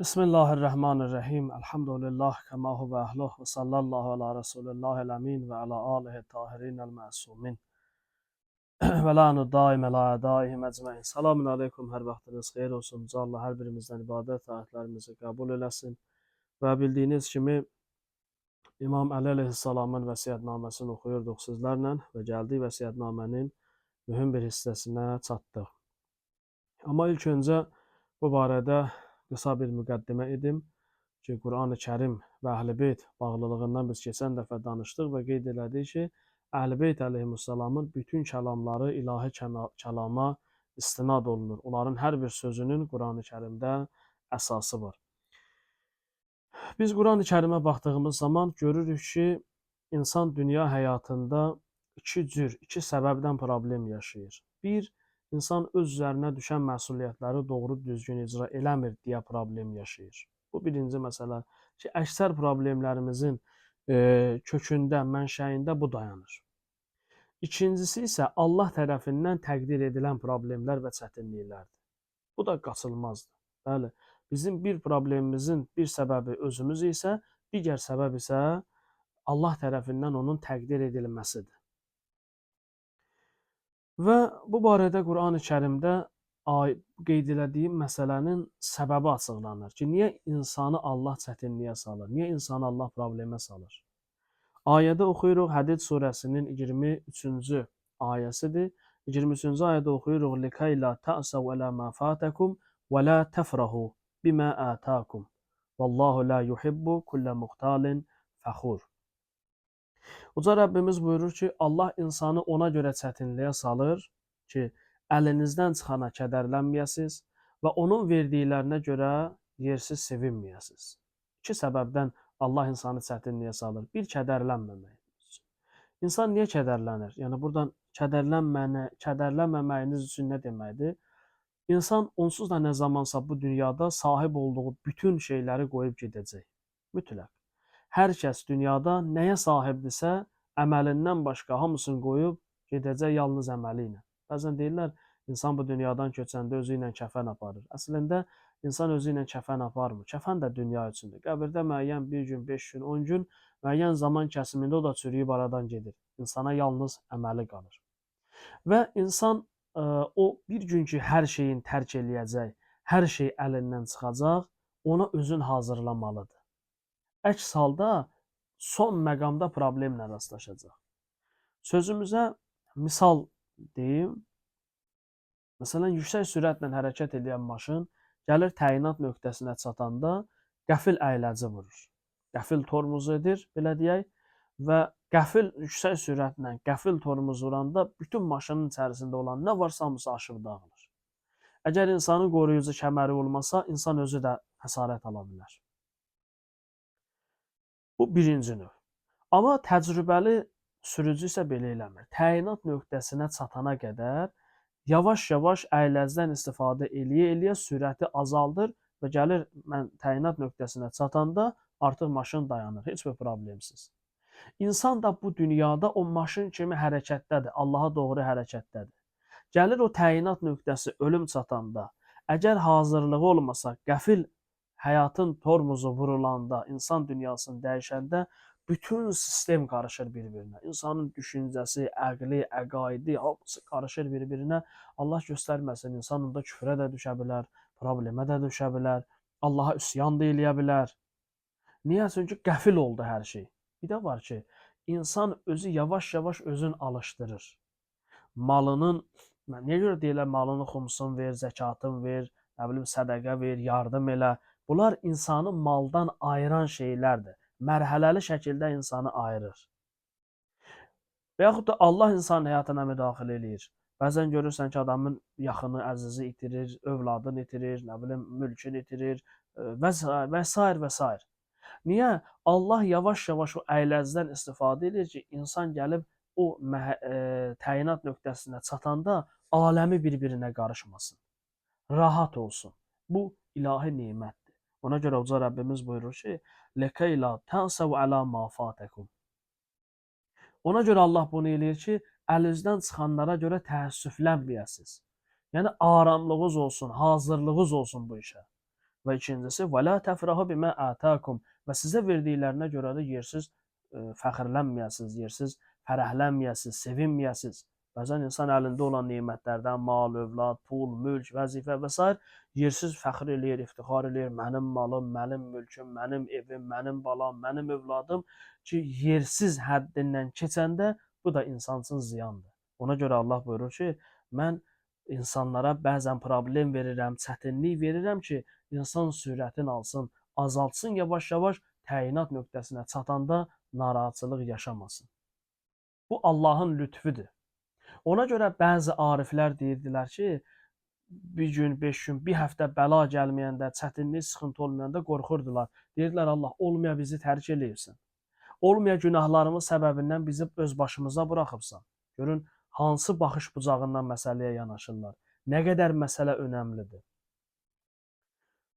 Bismillahirrahmanirrahim. Elhamdülillah kema huve ehluh ve sallallahu ala Resulillahil emin ve ala alihi tahirinel masumin. Ve la'nu daim ala daihim ecmain. Selamun aleyküm, hər vaxtınız xeyir olsun. Allah hər birimizdən ibadət taatlarımızı qəbul eləsin. Və bildiyiniz kimi İmam Əli əleyhissalamın vəsiyyətnaməsini oxuyurduq sizlərlə və gəldik vəsiyyətnamənin mühüm bir hissəsinə çatdıq. Amma ilk öncə bu barədə qısa bir müqəddimə edim ki, Qur'an-ı Kərim və Əhl-i Beyt bağlılığından biz keçən dəfə danışdıq və qeyd elədik ki, Əhl-i Beyt əleyhissalamın bütün kəlamları ilahi kəlama istinad olunur. Onların hər bir sözünün Qur'an-ı Kərimdə əsası var. Biz Qur'an-ı Kərimə baxdığımız zaman görürük ki, insan dünya həyatında iki səbəbdən problem yaşayır. Bir, İnsan öz üzərinə düşən məsuliyyətləri doğru düzgün icra eləmir deyə problem yaşayır. Bu birinci məsələ ki, əksər problemlərimizin kökündə, mənşəyində bu dayanır. İkincisi isə Allah tərəfindən təqdir edilən problemlər və çətinliklərdir. Bu da qaçılmazdır. Bəli, bizim bir problemimizin bir səbəbi özümüz isə, digər səbəb isə Allah tərəfindən onun təqdir edilməsidir. Və bu barədə Qur'an-ı Kərimdə qeyd elədiyim məsələnin səbəbi açıqlanır ki, niyə insanı Allah çətinliyə salır, niyə insanı Allah problemə salır? Ayədə oxuyuruq, Hədid surəsinin 23-cü ayəsidir. 23-cü ayədə oxuyuruq, لِكَيْ لَا تَأْسَوْا عَلَى مَا فَاتَكُمْ وَلَا تَفْرَحُوا بِمَا آتَاكُمْ وَاللَّهُ لَا يُحِبُّ كُلَّ مُخْتَالٍ فَخُورٍ. Uca Rəbbimiz buyurur ki, Allah insanı ona görə çətinliyə salır ki, əlinizdən çıxana kədərlənməyəsiz və onun verdiklərinə görə yersiz sevinməyəsiz. İki səbəbdən Allah insanı çətinliyə salır. Bir, kədərlənməməyiniz üçün. İnsan niyə kədərlənir? Yəni, buradan kədərlənməməyiniz üçün nə deməkdir? İnsan onsuz da nə zamansa bu dünyada sahib olduğu bütün şeyləri qoyub gedəcək. Mütləq. Hər kəs dünyada nəyə sahibdirsə, əməlindən başqa hamısını qoyub gedəcək yalnız əməli ilə. Bəzən deyirlər, insan bu dünyadan köçəndə özü ilə kəfən aparır. Əslində, insan özü ilə kəfən aparmır. Kəfən də dünya üçündür. Qəbirdə müəyyən bir gün, 5 gün, 10 gün, müəyyən zaman kəsimində o da çürüyüb aradan gedir. İnsana yalnız əməli qalır. Və insan o bir gün ki, hər şeyin tərk eləyəcək, hər şey əlindən çıxacaq, ona özün hazırlamalıdır. Əks halda son məqamda problemlə rastlaşacaq. Sözümüzə misal deyim. Məsələn, yüksək sürətlə hərəkət edən maşın gəlir təyinat nöqtəsinə çatanda qəfil əyləci vurur. Qəfil tormuz edir, belə deyək, və qəfil yüksək sürətlə qəfil tormuz vuranda bütün maşının içərisində olan nə varsa hamısı aşıb dağılır. Əgər insanın qoruyucu kəməri olmasa, insan özü də xəsarət ala bilər. Bu birinci növ. Amma təcrübəli sürücü isə belə eləmir. Təyinat nöqtəsinə çatana qədər yavaş-yavaş əyləcdən istifadə eləyə-eləyə sürəti azaldır və gəlir təyinat nöqtəsinə çatanda artıq maşın dayanır, heç bir problemsiz. İnsan da bu dünyada o maşın kimi hərəkətdədir, Allaha doğru hərəkətdədir. Gəlir o təyinat nöqtəsi ölüm çatanda, əgər hazırlığı olmasa, qəfil həyatın tormuzu vurulanda, insan dünyasını dəyişəndə bütün sistem qarışır bir-birinə. İnsanın düşüncəsi, əqli, əqaidi, hamısı qarışır bir-birinə. Allah göstərməsin, insan onda küfrə də düşə bilər, problemə də düşə bilər, Allaha üsyan da eləyə bilər. Niyə? Çünki qəfil oldu hər şey. Bir də var ki, insan özü yavaş-yavaş özünü alışdırır. Malının, niyə görə deyirlər, malını xumsun ver, zəkatın ver, nə bilim, sədəqə ver, yardım elə. Bunlar insanı maldan ayıran şeylərdir. Mərhələli şəkildə insanı ayırır. Və yaxud da Allah insanın həyatına müdaxilə eləyir. Bəzən görürsən ki, adamın yaxını, əzizi itirir, övladını itirir, nə bilim, mülkünü itirir və s. Niyə? Allah yavaş-yavaş o əyləzdən istifadə edir ki, insan gəlib o təyinat nöqtəsinə çatanda aləmi bir-birinə qarışmasın. Rahat olsun. Bu ilahi nemətdir. Ona görə Uca Rəbbimiz buyurur ki, لَكَيْ لَا تَأْسَوْا عَلَى مَا فَاتَكُمْ. Ona görə Allah bunu eləyir ki, əlinizdən çıxanlara görə təəssüflənməyəsiniz. Yəni, aramlığınız olsun, hazırlığınız olsun bu işə. Və ikincisi, və la təfrahu bimə atakum və sizə verdiklərinə görə də yersiz fəxrlənməyəsiniz, yersiz fərəhlənməyəsiniz, sevinməyəsiniz. Bəzən insan əlində olan nemətlərdən mal, övlad, pul, mülk, vəzifə və s. yersiz fəxr eləyir, iftixar eləyir. Mənim malım, mənim mülküm, mənim evim, mənim balam, mənim övladım ki, yersiz həddindən keçəndə bu da insan üçün ziyandır. Ona görə Allah buyurur ki, mən insanlara bəzən problem verirəm, çətinlik verirəm ki, insan sürətini alsın, azaltsın yavaş-yavaş, təyinat nöqtəsinə çatanda narahatçılıq yaşamasın. Bu Allahın lütfüdür. Ona görə bəzi ariflər deyirdilər ki, bir gün, 5 gün, bir həftə bəla gəlməyəndə, çətinlik, sıxıntı olmayanda qorxurdular. Deyirdilər, Allah, olmaya bizi tərk eləyirsən. Olmaya günahlarımız səbəbindən bizi öz başımıza buraxıbsan. Görün, hansı baxış bucağından məsələyə yanaşırlar. Nə qədər məsələ önəmlidir.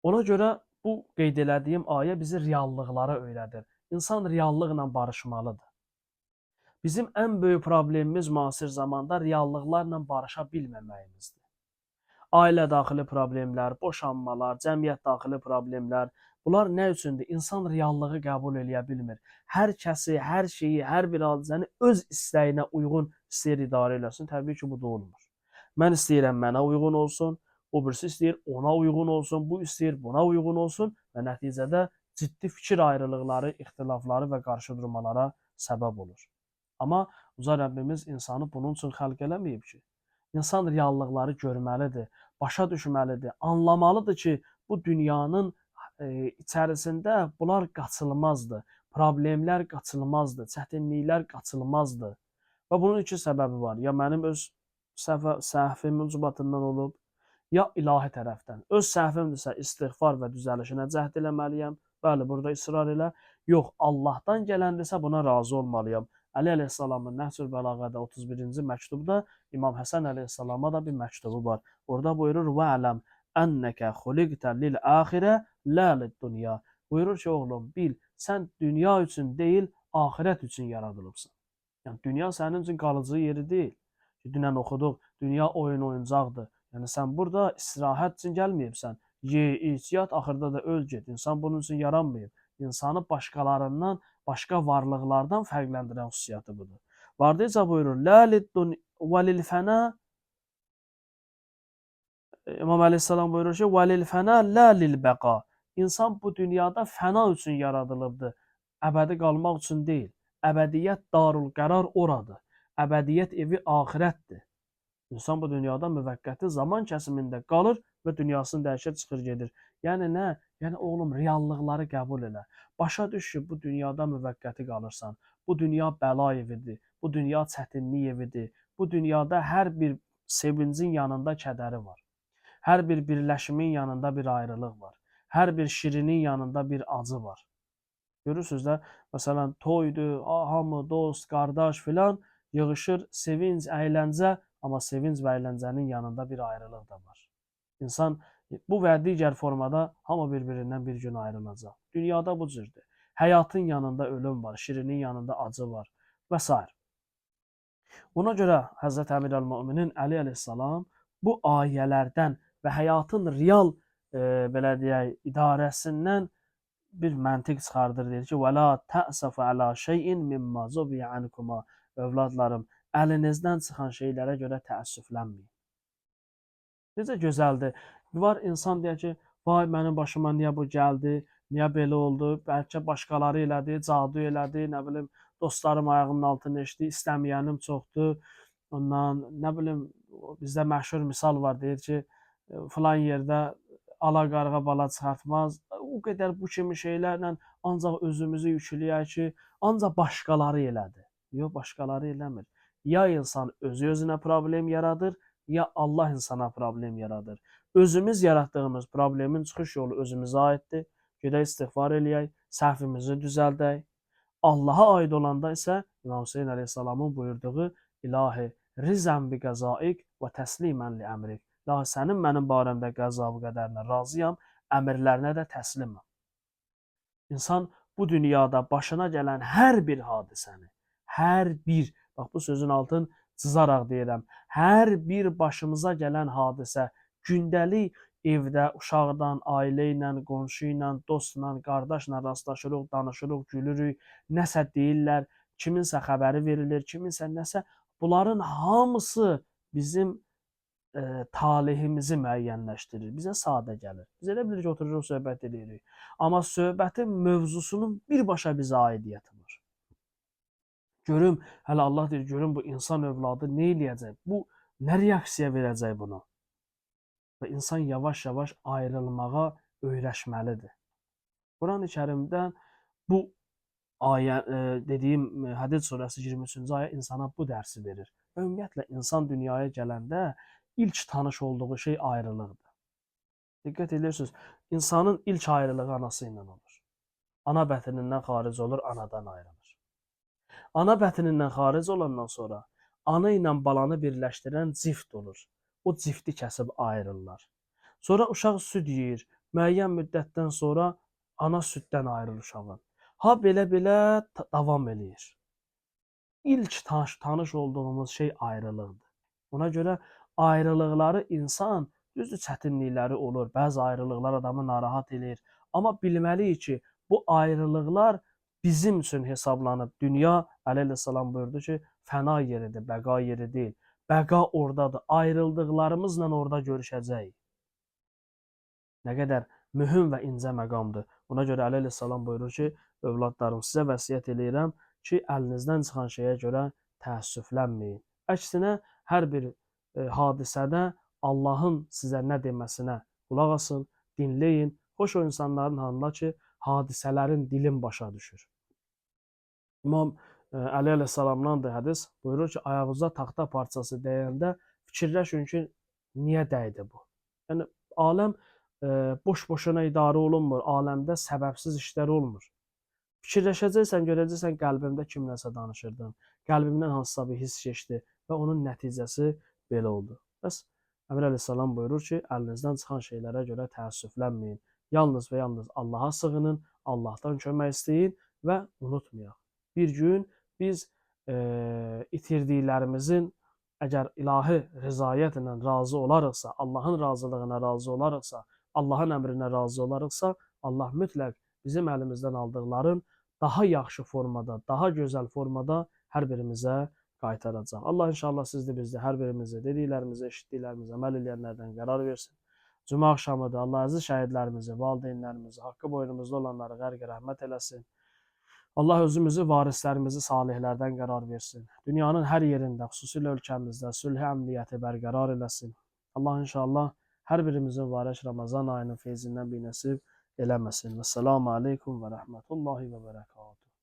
Ona görə bu qeyd elədiyim ayə bizi reallıqlara öyrədir. İnsan reallıqla barışmalıdır. Bizim ən böyük problemimiz müasir zamanda reallıqlarla barışa bilməməyimizdir. Ailə daxili problemlər, boşanmalar, cəmiyyət daxili problemlər, bunlar nə üçündür? İnsan reallığı qəbul eləyə bilmir. Hər kəsi, hər şeyi, hər bir hadisəni öz istəyinə uyğun istəyir idarə eləsin. Təbii ki, bu da olmur. Mən istəyirəm mənə uyğun olsun, o birisi istəyir ona uyğun olsun, bu istəyir buna uyğun olsun və nəticədə ciddi fikir ayrılıqları, ixtilafları və qarşıdurmalara səbəb olur. Amma Uca Rəbbimiz insanı bunun üçün xəlq eləməyib ki, insan reallıqları görməlidir, başa düşməlidir, anlamalıdır ki, bu dünyanın içərisində bunlar qaçılmazdır, problemlər qaçılmazdır, çətinliklər qaçılmazdır. Və bunun iki səbəbi var. Ya mənim öz səhvim ucbatından olub, ya ilahi tərəfdən. Öz səhvimdirsə istiğfar və düzəlişinə cəhd eləməliyəm. Bəli, burada israr elə. Yox, Allahdan gələndirsə buna razı olmalıyam. Əli əleyhissalamın Nəhcül Bəlağədə 31-ci məktubda İmam Həsən əleyhissalama da bir məktubu var. Orada buyurur: "Və ələm ennəkə xuliqtə lil-əxirə la lid-dunya." Buyurur ki, oğlum, bil, sən dünya üçün deyil, axirət üçün yaradılıbsan. Yəni dünya sənin üçün qalıcı yeri deyil. Dünən oxuduq, dünya oyuncaqdır. Yəni sən burada istirahət üçün gəlməyibsən. Ye, iç, yat, axırda da öl get. İnsan bunun üçün yaranmayıb. İnsanı başqalarından, başqa varlıqlardan fərqləndirən xüsusiyyəti budur. Vardıyca buyurur: "La lid-dun və lil-fəna." İmam Əleyhissalam buyurur ki: "Və lil-fəna la lil-bəqa." İnsan bu dünyada fəna üçün yaradılıbdır. Əbədi qalmaq üçün deyil. Əbədiyyət darul qərar oradır. Əbədiyyət evi axirətdir. İnsan bu dünyada müvəqqəti zaman kəsimində qalır və dünyasını dəyişir, çıxır gedir. Yəni nə? Yəni oğlum, reallıqları qəbul elə. Başa düş ki, bu dünyada müvəqqəti qalırsan. Bu dünya bəla evidir. Bu dünya çətinlik evidir. Bu dünyada hər bir sevincin yanında kədəri var. Hər bir birləşimin yanında bir ayrılıq var. Hər bir şirinin yanında bir acı var. Görürsünüz də, məsələn, toydur, hamı, dost, qardaş filan yığışır, sevinc, əyləncə, amma sevinc və əyləncənin yanında bir ayrılıq da var. İnsan bu və digər formada hamı bir-birindən bir gün ayrılacaq. Dünyada bu cürdür. Həyatın yanında ölüm var, şirinin yanında acı var və s. Ona görə Hz. Əmir əl-Möminin Əli əleyhissalam bu ayələrdən və həyatın real belə deyək, idarəsindən bir məntiq çıxardır, deyir ki, "Və la tə'səfu əla şeyin mimma zubiyə ankuma." Övladlarım, əlinizdən çıxan şeylərə görə təəssüflənməyin. Necə gözəldir. Var insan deyir ki, vay mənim başıma niyə bu gəldi, niyə belə oldu, bəlkə başqaları elədi, cadu elədi, nə bilim, dostlarım ayağımın altını eşdi, istəməyənim çoxdur. Ondan, nə bilim, bizdə məşhur misal var, deyir ki, filan yerdə ala qarğa bala çıxartmaz. O qədər bu kimi şeylərlə ancaq özümüzü yükləyək ki, ancaq başqaları elədi. Yox, başqaları eləmir. Ya insan özü özünə problem yaradır, ya Allah insana problem yaradır. Özümüz yaratdığımız problemin çıxış yolu özümüzə aiddir. Gedək istiğfar eləyək, səhvimizi düzəldək. Allaha aid olanda isə İmam Hüseyin əleyhissalamın buyurduğu İlahi rizən bi qəzaik və təslimən li əmrik. İlahi sənin mənim barəmdə qəza və qədərinə razıyam, əmrlərinə də təsliməm. İnsan bu dünyada başına gələn hər bir hadisəni, hər bir, bax bu sözün altını çizaraq deyirəm, hər bir başımıza gələn hadisə gündəlik evdə uşaqdan, ailə ilə, qonşu ilə, dostla, qardaşla rastlaşırıq, danışırıq, gülürük, nəsə deyirlər, kiminsə xəbəri verilir, kiminsə nəsə. Bunların hamısı bizim talihimizi müəyyənləşdirir. Bizə sadə gəlir. Biz elə bilirik ki, otururuq, söhbət edirik. Amma söhbətin mövzusunun birbaşa bizə aidiyyəti var. Görüm, hələ Allah deyir, görüm bu insan övladı nə eləyəcək? Bu nə reaksiya verəcək buna? Və insan yavaş-yavaş ayrılmağa öyrəşməlidir. Qurani-Kərimdən bu ayə dediyim Hədid surəsi 23-cü ayə insana bu dərsi verir. Ümumiyyətlə insan dünyaya gələndə ilk tanış olduğu şey ayrılıqdır. Diqqət edirsiniz, insanın ilk ayrılığı anası ilə olur. Ana bətnindən xaric olur, anadan ayrılır. Ana bətnindən xaric olandan sonra ana ilə balanı birləşdirən cift olur. O cifti kəsib ayrılırlar. Sonra uşaq süd yeyir. Müəyyən müddətdən sonra ana süddən ayrılır uşağın. Ha belə-belə davam eləyir. İlk tanış olduğumuz şey ayrılıqdır. Ona görə ayrılıqları insan, düzdür çətinlikləri olur, bəzi ayrılıqlar adamı narahat eləyir. Amma bilməliyik ki, bu ayrılıqlar bizim üçün hesablanıb. Dünya, əleyhissalam buyurdu ki, fəna yeridir, bəqa yeri deyil. Bəqa oradadır. Ayrıldıqlarımızla orada görüşəcəyik. Nə qədər mühüm və incə məqamdır. Ona görə əleyhissalam buyurur ki, övladlarım, sizə vəsiyyət eləyirəm ki, əlinizdən çıxan şeyə görə təəssüflənməyin. Əksinə, hər bir hadisədə Allahın sizə nə deməsinə qulaq asın, dinləyin. Xoş o insanların halında ki, hadisələrin dilin başa düşür. İmam Əli əleyhissalamdandır hədis. Buyurur ki, ayağınıza taxta parçası dəyəndə fikirləşin ki, niyə dəydi bu? Yəni, aləm boş-boşuna idarə olunmur. Aləmdə səbəbsiz işlər olmur. Fikirləşəcəksən, görəcəksən qəlbimdə kimləsə danışırdım. Qəlbimdən hansısa bir hiss keçdi və onun nəticəsi belə oldu. Bəs Əmir əleyhissalam buyurur ki, əlinizdən çıxan şeylərə görə təəssüflənməyin. Yalnız və yalnız Allaha sığının, Allahdan kömək istəyin və unutmayaq. Bir gün biz itirdiklərimizin əgər ilahi rızayətlə razı olarıqsa, Allahın razılığına razı olarıqsa, Allahın əmrinə razı olarıqsa, Allah mütləq bizim əlimizdən aldıqların daha yaxşı formada, daha gözəl formada hər birimizə qaytaracaq. Allah inşallah sizdə bizdə hər birimizi dediklərimizə, eşitdiklərimizə əməl edənlərdən qərar versin. Cümə axşamıdır. Allah əziz şəhidlərimizi, valideynlərimizi, haqqı boynumuzda olanları qərq rəhmət eləsin. Allah özümüzü, varislərimizi salihlərdən qərar versin. Dünyanın hər yerində, xüsusilə ölkəmizdə sülh əmniyyəti bərqərar eləsin. Allah inşallah hər birimizin mübarək Ramazan ayının feyzindən bir nəsib eləməsin. Vəssalamu aleykum və rəhmətullahi və bərəkatuhu.